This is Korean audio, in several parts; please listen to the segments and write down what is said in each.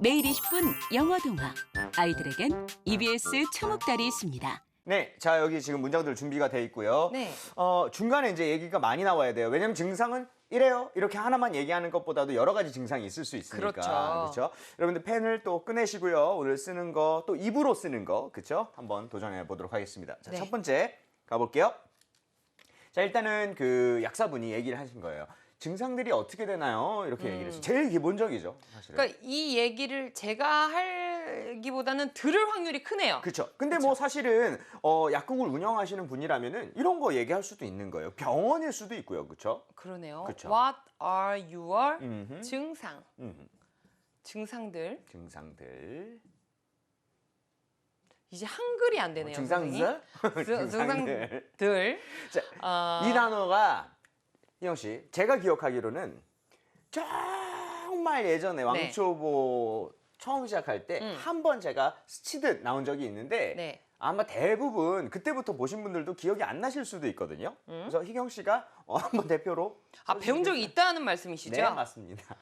매일 20분 영어 동화. 아이들에겐 EBS 초목달이 있습니다. 네, 자 여기 지금 문장들 준비가 돼 있고요. 네. 중간에 이제 얘기가 많이 나와야 돼요. 왜냐면 증상은 이래요. 이렇게 하나만 얘기하는 것보다도 여러 가지 증상이 있을 수 있으니까. 그렇죠. 여러분들 펜을 또 꺼내시고요. 오늘 쓰는 거 또 입으로 쓰는 거, 그렇죠? 한번 도전해 보도록 하겠습니다. 자, 네. 첫 번째 가볼게요. 자, 일단은 그 약사분이 얘기를 하신 거예요. 증상들이 어떻게 되나요? 이렇게 얘기를 했어요. 제일 기본적이죠, 사실은. 그러니까 이 얘기를 제가 하기보다는 들을 확률이 크네요. 그렇죠. 근데 뭐 사실은 약국을 운영하시는 분이라면은 이런 거 얘기할 수도 있는 거예요. 병원일 수도 있고요, 그렇죠? 그러네요. 그쵸. What are your 증상? 음, 증상들. 증상들. 이제 한글이 안 되네요. 증상들? 증상들. 자, 이 단어가 희영 씨, 제가 기억하기로는 정말 예전에 왕초보 처음 시작할 때 한 번 제가 스치듯 나온 적이 있는데 네. 아마 대부분 그때부터 보신 분들도 기억이 안 나실 수도 있거든요. 그래서 희경 씨가 한번 대표로 배운 적이 있다는 말씀이시죠? 네, 맞습니다.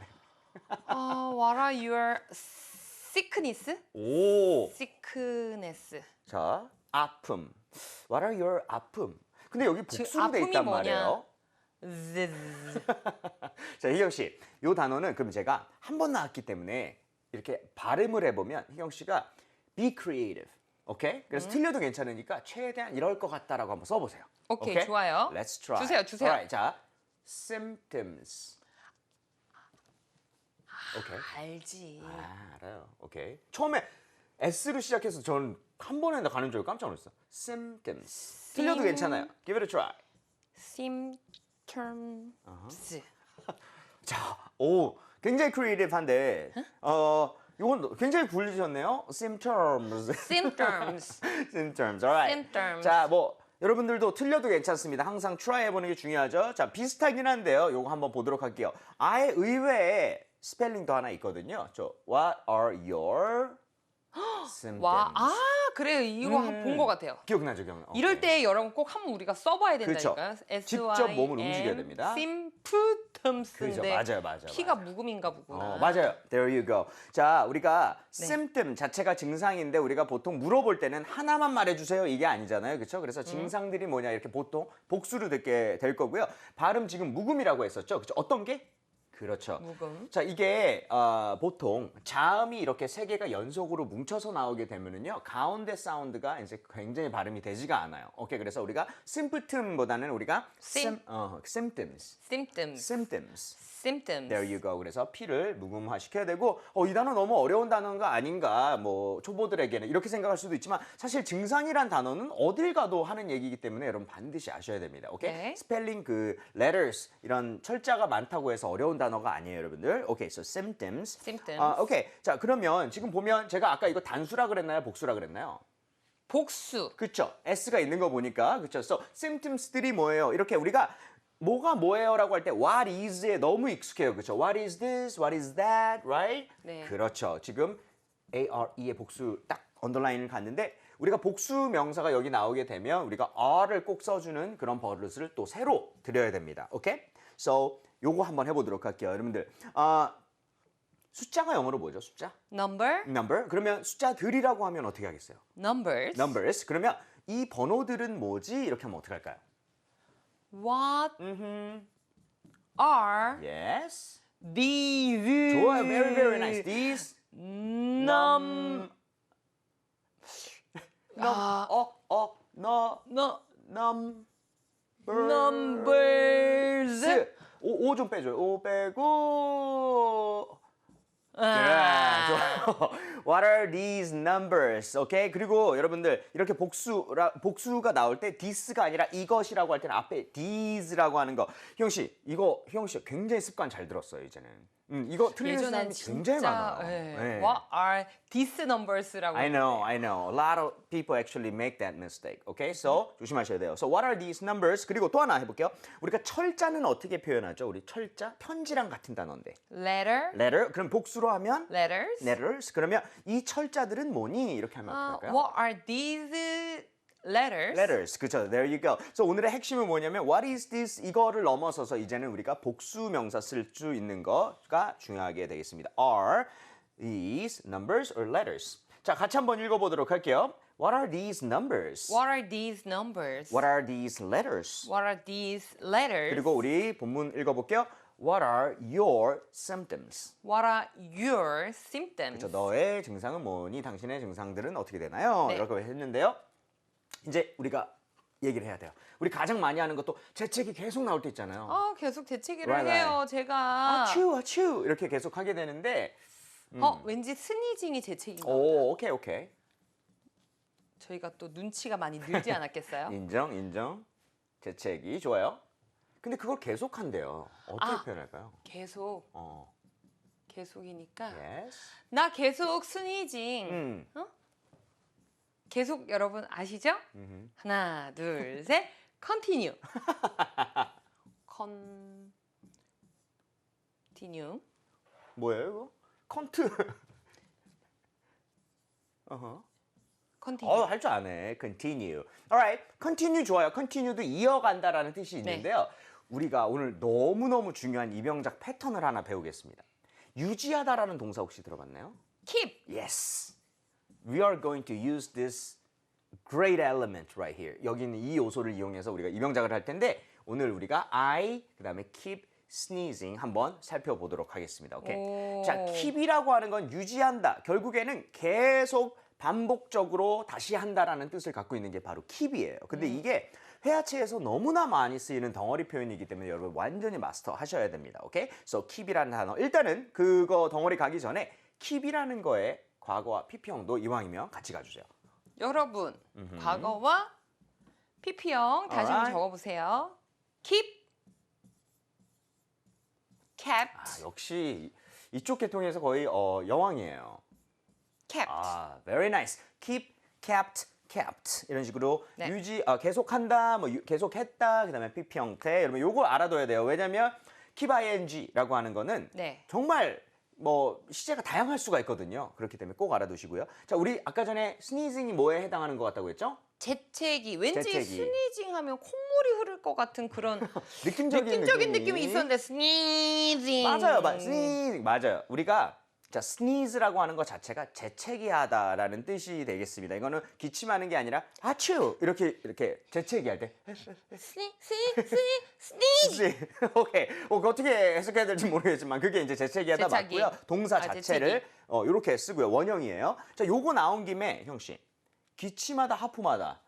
What are your sickness? 오, sickness. 자, 아픔. What are your 아픔? 근데 여기 복수로 돼 아픔이 있단 뭐냐? 말이에요. zzz. 자, 희경 씨, 이 단어는 그럼 제가 한 번 나왔기 때문에 이렇게 발음을 해보면 희경 씨가 be creative, 오케이? 그래서 틀려도 괜찮으니까 최대한 이럴 것 같다라고 한번 써보세요. 오케이, 좋아요. Let's try. 주세요. Alright, 자, symptoms. 오케이. 알지. 알아요. 오케이. 처음에 S로 시작해서 저는 한 번에 가는 줄 알고 깜짝 놀랐어. symptoms. 틀려도 괜찮아요. Give it a try. symptoms. 자, 오, 굉장히 크리에이티브한데, 이건 굉장히 굴리셨네요. symptoms. symptoms. symptoms. Alright. symptoms. 자, 뭐 여러분들도 틀려도 괜찮습니다. 항상 try 해보는 게 중요하죠. 자, 비슷하긴 한데요. 요거 한번 보도록 할게요. 아예 의외의 스펠링도 하나 있거든요. 저 What are your symptoms? 그래요. 이거 본 것 같아요. 기억나죠, 기억나. 이럴 때 여러분 꼭 한번 우리가 써봐야 된다니까요. 그렇죠. 직접 몸을 움직여야 됩니다. symptoms인데 그죠, 맞아요. P가 묵음인가 보구나. 맞아요. There you go. 자, 우리가 symptom 자체가 증상인데 우리가 보통 물어볼 때는 하나만 말해주세요 이게 아니잖아요. 그렇죠? 그래서 증상들이 뭐냐 이렇게 보통 복수로 듣게 될 거고요. 발음 지금 묵음이라고 했었죠. 그렇죠? 어떤 게? 그렇죠. 묵음. 자, 이게 보통 자음이 이렇게 세 개가 연속으로 뭉쳐서 나오게 되면은요 가운데 사운드가 이제 굉장히 발음이 되지가 않아요. 오케이, 그래서 우리가 symptom보다는 우리가 symptoms. There you go. 그래서 P를 묵음화 시켜야 되고 이 단어 너무 어려운 단어인 거 아닌가 뭐 초보들에게는 이렇게 생각할 수도 있지만 사실 증상이란 단어는 어딜 가도 하는 얘기이기 때문에 여러분 반드시 아셔야 됩니다. 오케이? 네. 스펠링 그 letters 이런 철자가 많다고 해서 어려운 단어가 아니에요, 여러분들. 오케이, so symptoms. 오케이. 자, 그러면 지금 보면 제가 아까 이거 단수라 그랬나요? 복수라 그랬나요? 복수. 그쵸? S가 있는 거 보니까 그쵸? So symptoms들이 뭐예요? 이렇게 우리가 뭐가 뭐예요라고 할 때 what is에 너무 익숙해요. 그렇죠? What is this? What is that? Right? 네. 그렇죠. 지금 are의 복수 딱 언더라인을 갔는데 우리가 복수 명사가 여기 나오게 되면 우리가 are를 꼭 써주는 그런 버릇을 또 새로 들여야 됩니다. 오케이? So 요거 한번 해보도록 할게요. 여러분들 숫자가 영어로 뭐죠? 숫자? number. 그러면 숫자들이라고 하면 어떻게 하겠어요? numbers. 그러면 이 번호들은 뭐지? 이렇게 하면 어떻게 할까요? What are Yes. these? 좋아요. Very, very nice. These numbers. 오 좀 빼줘요. 오 빼고. 좋아요. What are these numbers? 오케이. 그리고 여러분들 이렇게 복수가 나올 때 this가 아니라 이것이라고 할 때는 앞에 these라고 하는 거. 희영 씨, 이거 희영 씨 굉장히 습관 잘 들었어요 이제는. 이거 틀리는 사람이 굉장히 많아요. 네. What are these numbers라고. I know. A lot of people actually make that mistake. Okay, so 조심하셔야 돼요. So what are these numbers? 그리고 또 하나 해볼게요. 우리가 철자는 어떻게 표현하죠? 우리 철자 편지랑 같은 단어인데. letter. 그럼 복수로 하면 letters. 그러면 이 철자들은 뭐니? 이렇게 하면 어떻게 할까요? What are these letters? 그렇죠. There you go. So 오늘의 핵심은 뭐냐면 what is this 이거를 넘어서서 이제는 우리가 복수 명사 쓸 수 있는 거가 중요하게 되겠습니다. are these numbers or letters? 자, 같이 한번 읽어보도록 할게요. What are these numbers? What are these numbers? What are these letters? What are these letters? 그리고 우리 본문 읽어볼게요. What are your symptoms? What are your symptoms? 그렇죠. 너의 증상은 뭐니? 당신의 증상들은 어떻게 되나요? 네. 이렇게 했는데요. 이제 우리가 얘기를 해야 돼요. 우리 가장 많이 하는 것도 재채기 계속 나올 때 있잖아요. 계속 재채기를 Right, 해요, right. 제가. 아츄 이렇게 계속 하게 되는데 왠지 스니징이 재채기인가 보다. 오, 오케이. 저희가 또 눈치가 많이 늘지 않았겠어요? 인정. 재채기 좋아요. 근데 그걸 계속 한대요. 어떻게 표현할까요? 계속, 어. 계속이니까. Yes. 나 계속 스니징. 계속 여러분 아시죠? 하나, 둘, 셋. continue. continue. 뭐예요, 이거? 컨트. continue. 할 줄 아네. Continue. Alright. Continue 좋아요. Continue도 이어간다라는 뜻이 있는데요. 우리가 오늘 너무너무 중요한 이병작 패턴을 하나 배우겠습니다. 유지하다라는 동사 혹시 들어봤나요? keep. Yes. We are going to use this great element right here. 여기 있는 이 요소를 이용해서 우리가 이병작을 할 텐데 오늘 우리가 I 그다음에 keep sneezing 한번 살펴보도록 하겠습니다. 오케이. 오. 자, keep이라고 하는 건 유지한다. 결국에는 계속 반복적으로 다시 한다라는 뜻을 갖고 있는 게 바로 keep이에요. 근데 이게 회화체에서 너무나 많이 쓰이는 덩어리 표현이기 때문에 여러분 완전히 마스터 하셔야 됩니다. 오케이? So keep이라는 단어. 일단은 그거 덩어리 가기 전에 keep이라는 거에 과거와 PP형도 이왕이면 같이 가주세요. 여러분, 과거와 PP형 다시 한번 Alright. 적어보세요. keep, kept, 역시 이쪽 계통에서 거의 여왕이에요. kept. Very nice. keep, kept 이런 식으로 네. 유지 계속한다, 뭐 계속했다, 그다음에 PP 형태. 여러분 요거 알아둬야 돼요. 왜냐면 keep ing라고 하는 거는 네. 정말 뭐 시제가 다양할 수가 있거든요. 그렇기 때문에 꼭 알아두시고요. 자, 우리 아까 전에 스니징이 뭐에 해당하는 것 같다고 했죠? 재채기. 왠지 재채기. 스니징 하면 콧물이 흐를 것 같은 그런 느낌적인 느낌이 있었는데 스니징. 맞아요. 스니징 맞아요. 우리가 자, sneeze라고 하는 것 자체가 재채기하다라는 뜻이 되겠습니다. 이거는 기침하는 게 아니라 아츄 이렇게 재채기할 때 스니징. 오케이. 어떻게 해석해야 될지 모르겠지만 그게 이제 재채기하다 재채기. 맞고요. 동사 자체를 재채기. 이렇게 쓰고요. 원형이에요. 자, 요거 나온 김에 형 씨. 기침하다 하품하다.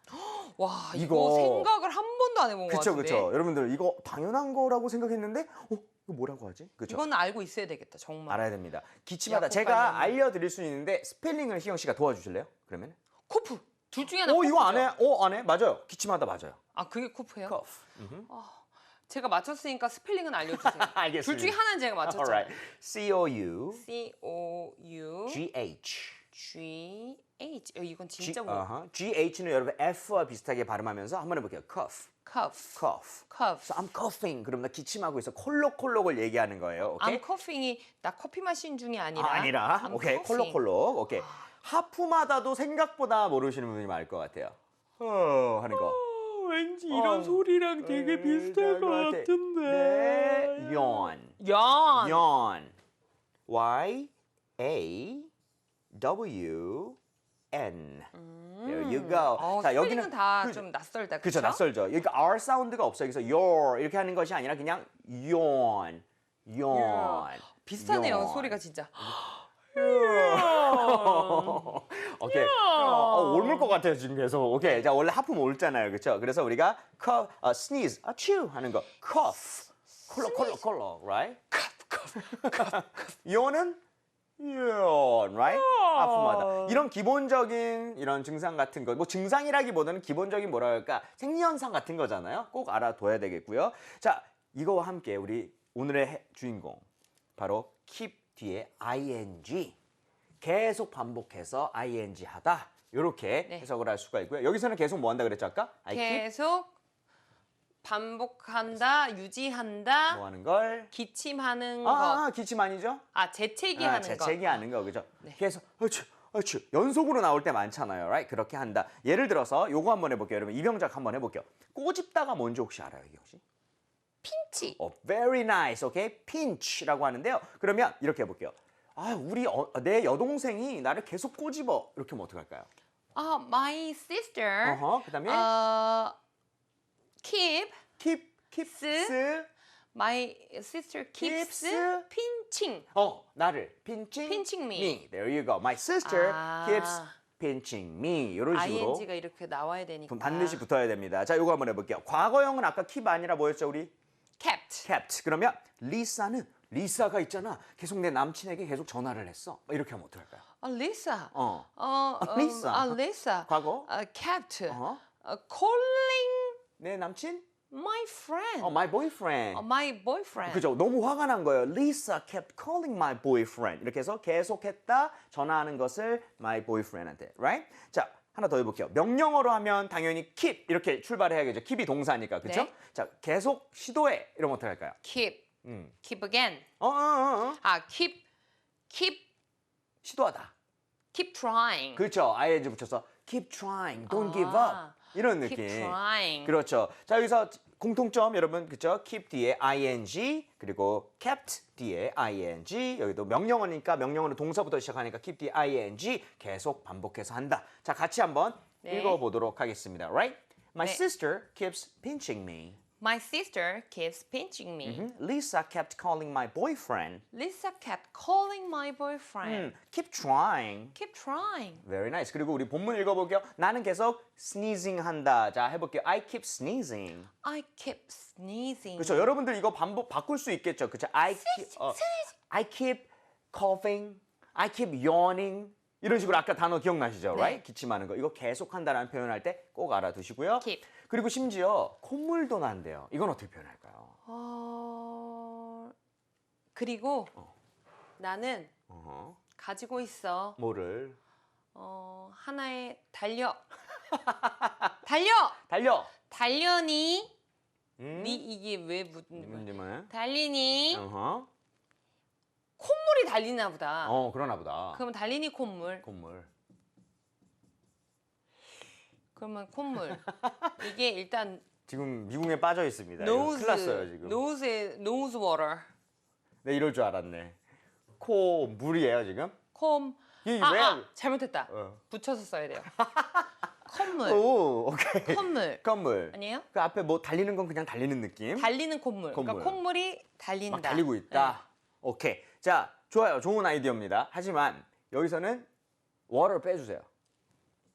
와, 이거 이거 생각을 한 번도 안 해본 것 같은데. 그쵸. 여러분들 이거 당연한 거라고 생각했는데 이거 뭐라고 하지? 그쵸? 이건 알고 있어야 되겠다, 정말. 알아야 됩니다. 기침하다. 약국 제가 관련. 알려드릴 수 있는데 스펠링을 희영 씨가 도와주실래요? 그러면? 코프. 둘 중에 하나. 이거 안 코프죠? 해? 안 해? 맞아요. 기침하다 맞아요. 아, 그게 코프예요? cough. 제가 맞췄으니까 스펠링은 알려주세요. 알겠습니다. 둘 중에 하나는 제가 맞췄잖아요. Alright. C-O-U C-O-U-G-H. G-H. 이건 진짜 뭐. G-H는 여러분 F와 비슷하게 발음하면서 한번 해볼게요. cough. cough. cough. cough. So I'm coughing. 그럼 나 기침하고 있어. 콜록콜록을 얘기하는 거예요. 오케이? I'm coughing이 나 커피 마신 중이 아니라. 아니라. I'm 오케이. coughing. 콜록콜록. 오케이. 하품하다도 생각보다 모르시는 분이 많을 것 같아요. 하는 거. 왠지 이런 소리랑 되게 비슷할 것 같은데. 네. yawn. yawn. yawn. Y-A-W-N. There you go. 자, 스펠링은 다 좀 낯설다. 그쵸, 낯설죠. 여기 R 사운드가 없어요. 그래서 your 이렇게 하는 것이 아니라 그냥 yawn. yawn. 비슷하네요, yawn. 소리가 진짜. 오케이. 옮을 것 같아요, 지금 계속. 오케이. 자, 원래 하품 옳잖아요. 그렇죠? 그래서 우리가 cough, sneeze, 아츄 하는 거. cough. 콜록, right? yawn은 yawn, right? 하품하다. 이런 기본적인 이런 증상 같은 거, 뭐 증상이라기보다는 기본적인 뭐라 할까 생리현상 같은 거잖아요. 꼭 알아둬야 되겠고요. 자, 이거와 함께 우리 오늘의 주인공 바로 keep 뒤에 ing 계속 반복해서 ing 하다 이렇게 네. 해석을 할 수가 있고요. 여기서는 계속 뭐 한다 그랬죠 아까? I keep 계속 반복한다, 유지한다, 뭐 하는 걸? 기침하는 거. 기침 아니죠? 재채기 하는 거. 재채기 하는 거 그죠? 네. 계속 어쭈 연속으로 나올 때 많잖아요, right? 그렇게 한다. 예를 들어서 요거 한번 해볼게요, 여러분. 이병작 한번 해볼게요. 꼬집다가 뭔지 혹시 알아요, 이게 혹시? 핀치. Very nice, okay? pinch라고 하는데요. 그러면 이렇게 해볼게요. 내 여동생이 나를 계속 꼬집어. 이렇게 하면 어떡할까요? My sister 그다음에 keeps my sister keeps keeps pinching. 나를 pinching me. There you go. My sister keeps pinching me. 이런 식으로 ing가 이렇게 나와야 되니까. 그럼 반드시 붙어야 됩니다. 자, 이거 한번 해볼게요. 과거형은 아까 keep 아니라 뭐였죠, 우리? kept. 그러면 리사가 있잖아. 계속 내 남친에게 계속 전화를 했어. 이렇게 하면 어떡할까요? Lisa. Lisa. Lisa. 과거? kept 어허. calling 내 남친? my friend. my boyfriend. my boyfriend. 그죠? 너무 화가 난 거예요. Lisa kept calling my boyfriend. 이렇게 해서 계속했다 전화하는 것을 my boyfriend한테, right? 자, 하나 더 해볼게요. 명령어로 하면 당연히 keep 이렇게 출발해야겠죠. keep이 동사니까, 그렇죠? 네. 자, 계속 시도해. 이러면 어떡할까요? keep again. keep 시도하다. keep trying. 그렇죠. ing 붙여서 keep trying, don't give up. 이런 느낌. keep trying. 그렇죠. 자, 여기서 공통점 여러분 그렇죠? keep 뒤에 ing 그리고 kept 뒤에 ing 여기도 명령어니까 명령어는 동사부터 시작하니까 keep 뒤에 ing 계속 반복해서 한다. 자, 같이 한번 네. 읽어보도록 하겠습니다. Right? My 네. sister keeps pinching me. My sister keeps pinching me. Lisa kept calling my boyfriend. Lisa kept calling my boyfriend. Keep trying. Keep trying. Very nice. 그리고 우리 본문 읽어볼게요. 나는 계속 sneezing 한다. 자, 해볼게요. I keep sneezing. I keep sneezing. 그렇죠. 여러분들 이거 바꿀 수 있겠죠. 그렇죠. I keep coughing. I keep yawning. 이런 식으로 아까 단어 기억나시죠? 네. Right? 기침하는 거. 이거 계속한다라는 표현할 때 꼭 알아두시고요. keep. 그리고 심지어 콧물도 난대요. 이건 어떻게 표현할까요? 그리고 나는 어허. 가지고 있어. 뭐를? 하나의 달려. 달려니. 니 이게 왜 묻는 거야? 뭐야? 달리니. 어허. 콧물이 달리나 보다. 그러나 보다. 그러면 달리니 콧물. 콧물. 그러면 콧물. 이게 일단 지금 미궁에 빠져 있습니다. 이거 큰일 났어요, 지금. nose water. 네, 이럴 줄 알았네. 코 물이에요, 지금? 이게 왜? 잘못했다. 붙여서 써야 돼요. 콧물. 오, 오케이. 콧물. 아니에요? 그 앞에 뭐 달리는 건 그냥 달리는 느낌? 달리는 콧물. 그러니까 콧물이 달린다. 막 달리고 있다. 오케이. 자, 좋아요. 좋은 아이디어입니다. 하지만 여기서는 water 빼주세요.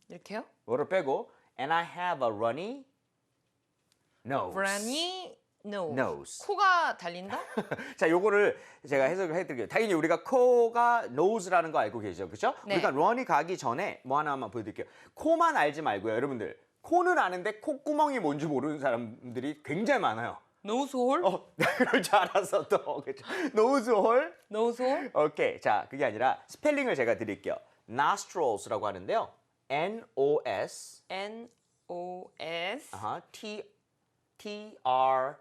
이렇게요? water 빼고 and I have a runny nose. runny nose. 코가 달린다? 자, 요거를 제가 해석을 해드릴게요. 당연히 우리가 코가 nose라는 거 알고 계시죠, 그렇죠? 네. 우리가 run이 가기 전에 뭐 하나만 보여드릴게요. 코만 알지 말고요, 여러분들. 코는 아는데 콧구멍이 뭔지 모르는 사람들이 굉장히 많아요. nose hole? 그럴 줄 알았어 또. 그렇죠? nose hole? nose hole? 오케이. 자, 그게 아니라 스펠링을 제가 드릴게요. nostrils라고 하는데요. N-O-S N-O-S T-R-I-L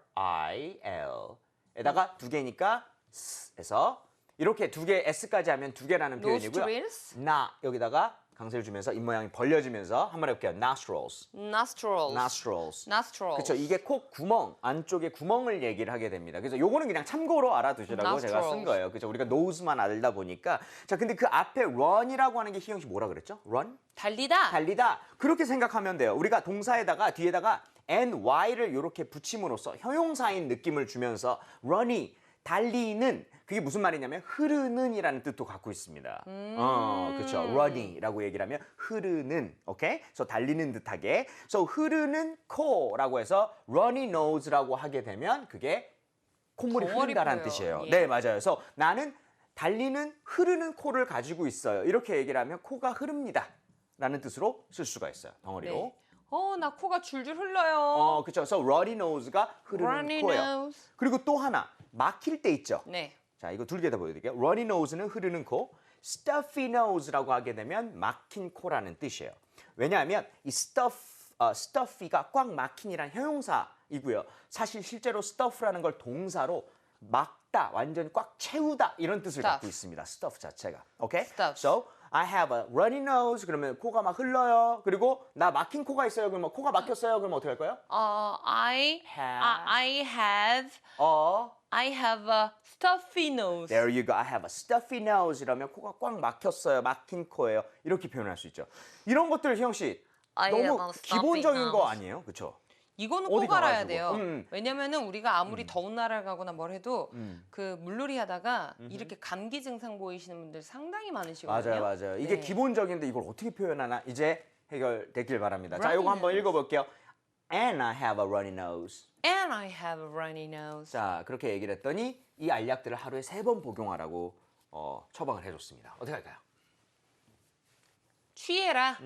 에다가 두 개니까 s에서 이렇게 두 개 S까지 하면 두 개라는 표현이고요. nostrils? 나 여기다가 강세를 주면서 입모양이 벌려지면서 한번 해볼게요. nostrils. nostrils. 그렇죠. 이게 코 구멍 안쪽에 구멍을 얘기를 하게 됩니다. 그래서 요거는 그냥 참고로 알아두시라고 제가 쓴 거예요. 그렇죠. 우리가 nose만 알다 보니까 자 근데 그 앞에 run이라고 하는 게 희영 씨 뭐라 그랬죠? run? 달리다. 그렇게 생각하면 돼요. 우리가 동사에다가 뒤에다가 ny를 이렇게 붙임으로써 형용사인 느낌을 주면서 run이 달리는 그게 무슨 말이냐면 흐르는이라는 뜻도 갖고 있습니다. 그렇죠. run이라고 얘기를 하면 흐르는, 오케이? 그래서 달리는 듯하게. 그래서 흐르는 코라고 해서 runny nose라고 하게 되면 그게 콧물이 흐른다라는 보여. 뜻이에요. 예. 네, 맞아요. 그래서 나는 달리는 흐르는 코를 가지고 있어요. 이렇게 얘기를 하면 코가 흐릅니다. 라는 뜻으로 쓸 수가 있어요. 덩어리로. 네. 나 코가 줄줄 흘러요. 그렇죠. 그래서 runny nose가 흐르는 runny 코예요. nose. 그리고 또 하나 막힐 때 있죠. 네. 자, 이거 두 개 다 보여드릴게요. runny nose는 흐르는 코, stuffy nose라고 하게 되면 막힌 코라는 뜻이에요. 왜냐하면 이 stuffy가 꽉 막힌이란 형용사이고요. 사실 실제로 stuff라는 걸 동사로 막다, 완전 꽉 채우다 이런 뜻을 stuff. 갖고 있습니다. stuff 자체가. 오케이? stuff. So I have a runny nose. 그러면 코가 막 흘러요. 그리고 나 막힌 코가 있어요. 그러면 코가 막혔어요. 그러면 어떻게 할까요? I have a stuffy nose. There you go. I have a stuffy nose. 이러면 코가 꽉 막혔어요. 막힌 코예요. 이렇게 표현할 수 있죠. 이런 것들 희영 씨 I have 너무 a stuffy 기본적인 거 nose. 아니에요? 그렇죠? 이거는 어디 꼭 알아야 가가지고. 돼요. 왜냐면은 우리가 아무리 더운 나라를 가거나 뭘 해도 그 물놀이 하다가 이렇게 감기 증상 보이시는 분들 상당히 많으시거든요. 맞아요. 이게 네. 기본적인데 이걸 어떻게 표현하나 이제 해결되길 바랍니다. 자, Runny 이거 한번 nose. 읽어볼게요. And I have a runny nose. And I have a runny nose. 자, 그렇게 얘기를 했더니 이 알약들을 하루에 3번 복용하라고 처방을 해줬습니다. 어떻게 할까요? 취해라.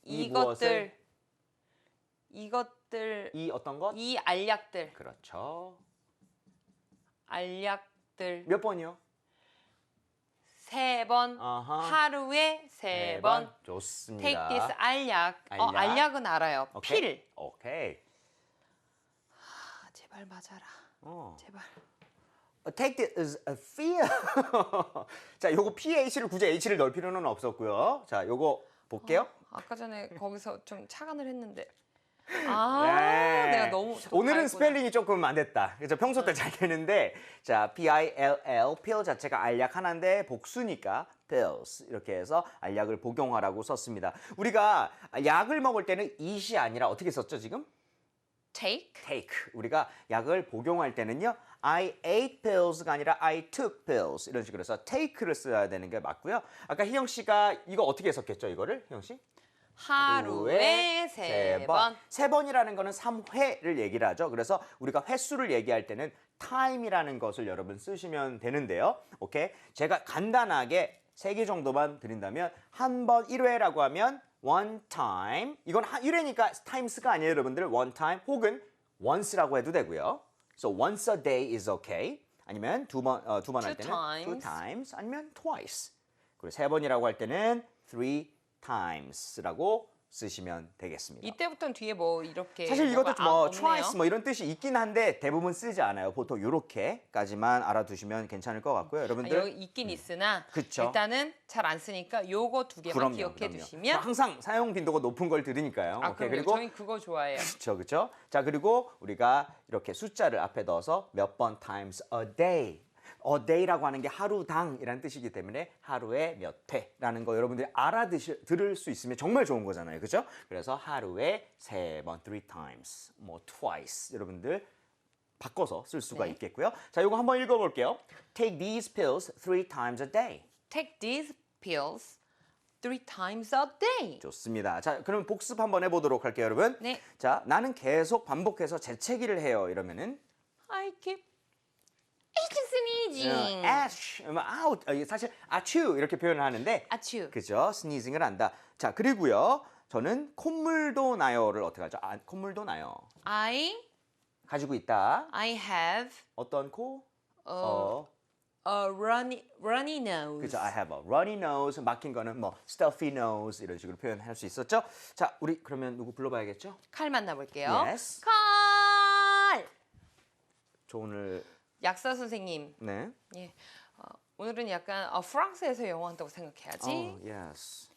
이것들 이것들 이 어떤 것? 이 알약들 그렇죠. 알약들 몇 번이요? 3번 아하. 하루에 3번 좋습니다. Take this 알약. 알약. 알약은 알아요. 오케이. 필. 오케이. 아, 제발 맞아라. 제발. Take this a feel. 자, 요거 pH를 굳이 H를 넣을 필요는 없었고요. 자, 요거 볼게요. 아까 전에 거기서 좀 착안을 했는데. 네. 내가 너무 오늘은 다 스펠링이 조금 안 됐다. 그래서 평소 때 잘 되는데 자, PILL, pill 자체가 알약 하나인데 복수니까 pills 이렇게 해서 알약을 복용하라고 썼습니다. 우리가 약을 먹을 때는 eat이 아니라 어떻게 썼죠 지금? take. take. 우리가 약을 복용할 때는요. I ate pills가 아니라 I took pills 이런 식으로 해서 take를 써야 되는 게 맞고요. 아까 희영 씨가 이거 어떻게 했었겠죠 이거를 희영 씨? 하루에 3번. 3번이라는 거는 3회를 얘기를 하죠. 그래서 우리가 횟수를 얘기할 때는 time이라는 것을 여러분 쓰시면 되는데요. 오케이? 제가 간단하게 3개 정도만 드린다면 한 번 1회라고 하면 one time. 이건 1회니까 times가 아니에요, 여러분들. one time 혹은 once라고 해도 되고요. So once a day is okay. 아니면 두 번 할 때는 two times 아니면 twice. 그리고 3번이라고 할 때는 three times라고 쓰시면 되겠습니다. 이때부터는 뒤에 뭐 이렇게 사실 이것도 뭐가 뭐 없네요. twice 뭐 이런 뜻이 있긴 한데 대부분 쓰지 않아요. 보통 이렇게까지만 알아두시면 괜찮을 것 같고요. 여러분들 여기 있긴 있으나 그쵸. 일단은 잘 안 쓰니까 요거 2개만 기억해 두시면 항상 사용 빈도가 높은 걸 들으니까요. 오케이. 그리고 저희 그거 좋아해요. 그렇죠. 자, 그리고 우리가 이렇게 숫자를 앞에 넣어서 몇 번 times a day. a day라고 하는 게 하루당이라는 뜻이기 때문에 하루에 몇 회라는 거 여러분들이 들을 수 있으면 정말 좋은 거잖아요. 그렇죠? 그래서 하루에 3번, three times, 뭐 twice 여러분들 바꿔서 쓸 수가 네. 있겠고요. 자, 이거 한번 읽어볼게요. Take these pills 3 times a day. Take these pills 3 times a day. 좋습니다. 자, 그럼 복습 한번 해보도록 할게요, 여러분. 네. 자, 나는 계속 반복해서 재채기를 해요. 이러면은 I keep sneezing. ash, out. 사실 아츄 이렇게 표현을 하는데 아츄. 그죠? 스니징을 한다. 자, 그리고요. 저는 콧물도 나요를 어떻게 하죠? 콧물도 나요. I 가지고 있다. have 어떤 코? a runny nose. 그죠? I have a runny nose. 막힌 거는 뭐 stuffy nose 이런 식으로 표현할 수 있었죠. 자, 우리 그러면 누구 불러봐야겠죠? 칼 만나볼게요. Yes. 칼. 저 오늘 약사 선생님. 네. 예. 오늘은 약간 프랑스에서 영어 한다고 생각해야지. Oh, yes.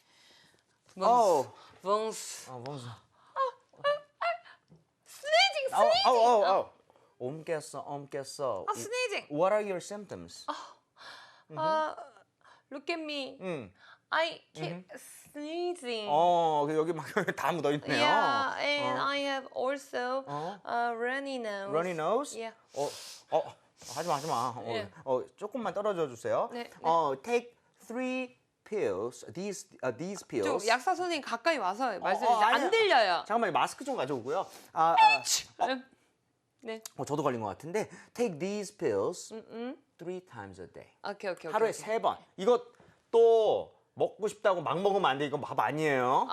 von스. von스. 스네이징. 옮겼어. 스네이징. What are your symptoms? Look at me. I keep sneezing. 여기 막 다 묻어 있네요. Yeah, and I have also a runny nose. Runny nose? Yeah. 하지 마. 예. 조금만 떨어져 주세요. 네, Take 3 pills. These 좀 pills. 약사 선생님 가까이 와서 말씀해 주세요. 아니요. 안 들려요. 잠깐만 마스크 좀 가져오고요. 네. 저도 걸린 것 같은데. Take these pills 3 times a day. 오케이. 하루에 3번. 이거 또 먹고 싶다고 막 먹으면 안 돼. 이거 밥 아니에요.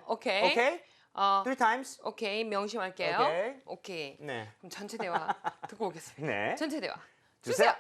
오케이. 오케이? 3 times? 오케이, 명심할게요. 오케이. 오케이. 네. 그럼 전체 대화 듣고 오겠습니다. 네. 전체 대화 주세요.